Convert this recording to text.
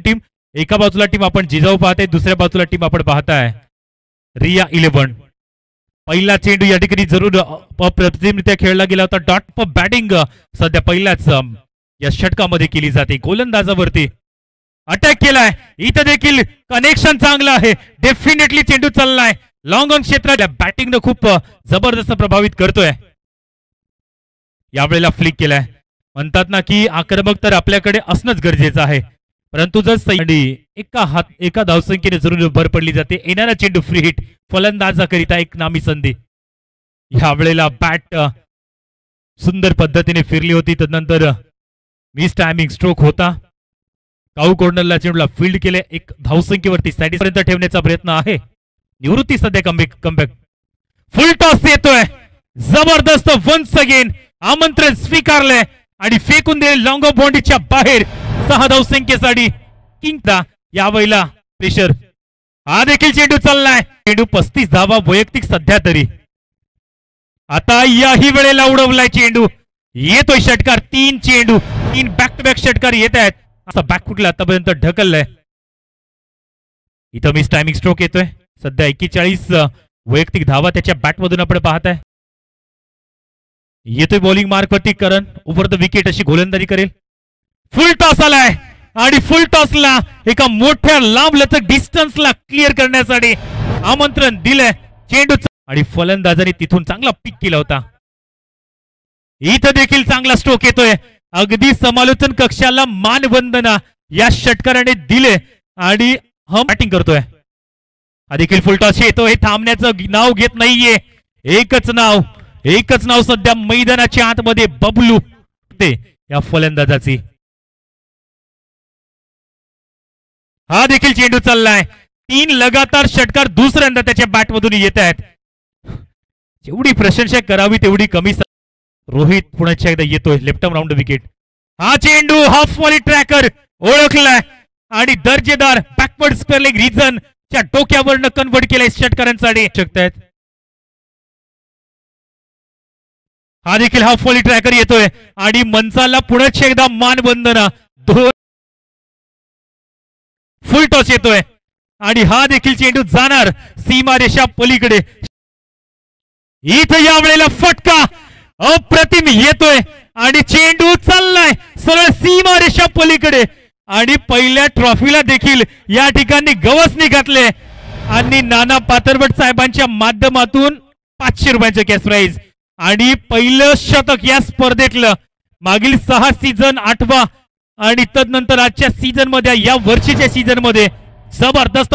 Team. एका बाजूला team आपण जिजाऊ पाहते, दुसऱ्या बाजूला टीम आपण पाहताय रिया 11. पहिला चेंडू या ठिकाणी जरूर अप्रतिमरित्या खेळला गेला होता. डॉट बॅटिंग सध्या पहिल्याच या षटकामध्ये केली जाते. गोलंदाजावरती अटॅक केलाय. इथं देखील कनेक्शन चांगलं आहे. डेफिनेटली चेंडू चाललाय लॉंग ऑन क्षेत्रात. बॅटिंग खूप जबरदस्त प्रभावित करतोय. यावेळेला फ्लिक केलाय. म्हणतात ना की आक्रमक तर आपल्याकडे असणंच गरजेचं आहे, परंतु जर एका धावसंख्येने जरूर भर पडली जाते. येणारा चेंडू फ्री हिट फलंदाजाकरिता एक नामी संधी. यावेळेला बॅट सुंदर पद्धतीने फिरली होती. तदनंतर मिस टायमिंग स्ट्रोक होता. काऊ कॉर्नरला चेंडूला फील्ड केले. एक धावसंख्येवरती पर्यंत ठेवण्याचा प्रयत्न आहे. निवृत्ती सध्या कमबॅक. फुल टॉस येतोय. जबरदस्त वन्स अगेन आमंत्रण स्वीकारलंय आणि फेकून दिले लॉंग ऑफ बाउंड्रीच्या बाहेर. 6 धावसंख्येसाठी किंगदा यावेळेला प्रेशर. हा देखील चेंडू चाललाय. चेंडू 35 धावा वैयक्तिक सध्या तरी. आता याही वेळेला उडवलाय चेंडू. येतोय षटकार. 3 चेंडू 3 बॅक टू बॅक षटकार येत आहेत. असा बॅकफुटला आतापर्यंत ढकललाय. इथं मिस टायमिंग स्ट्रोक येतोय. सध्या 41 वैयक्तिक धावा त्याच्या बॅटमधून आपण पाहताय. येतोय बॉलिंग मार्क वरती करण. ओव्हर द विकेट अशी गोलंदाजी करेल. फुल टॉस आलाय आणि फुल टॉसला एका मोठ्या लांब लचक डिस्टन्सला क्लिअर करण्यासाठी आमंत्रण दिलंय. चेंडू आणि फलंदाजाने तिथून चांगला पिक केला होता. इथं देखील चांगला स्ट्रोक येतोय. अगदी समालोचन कक्षाला मानवंदना या षटकाराने दिले आणि बॅटिंग करतोय. हा देखील फुल टॉस येतोय. थांबण्याचं नाव घेत नाहीये. एकच नाव सध्या मैदानाच्या आतमध्ये बबलू ते या फलंदाजाची. हा देखील चेंडू चाललाय. 3 लगातार षटकार दुसऱ्यांदा त्याच्या बॅटमधून येत आहेत. जेवढी प्रशंसा करावी तेवढी कमी. रोहित पुन्हा एकदा येतोय. Left arm round wicket. हा चेंडू हाफ वॉली ट्रॅकर ओळखलाय आणि दर्जेदार बॅकवर्ड स्पेअरलेग रिजन च्या डोक्यावरनं कन्वर्ट केलंय षटकारांसाठी शकतायत. हा देखील हाफ वॉली ट्रॅकर येतोय आणि मंचाला पुन्हा एकदा मानवंदना. फुल टॉस येतोय आणि हा देखील चेंडू जाणार सीमारेषा पलीकडे. इथं यावेळेला फटका अप्रतिम येतोय आणि चेंडू चाललाय सरळ सीमारेषा पलीकडे. आणि पहिल्या ट्रॉफीला देखील या ठिकाणी गवसणी घातले आणि नाना पाथरवट साहेबांच्या माध्यमातून 500 रुपयांचे कॅश प्राइज आणि पहिलं शतक या स्पर्धेतलं. मागील 6 सीझन 8वा आणि तदनंतर आजच्या सीझन मध्ये या वर्षीच्या सीझन मध्ये जबरदस्त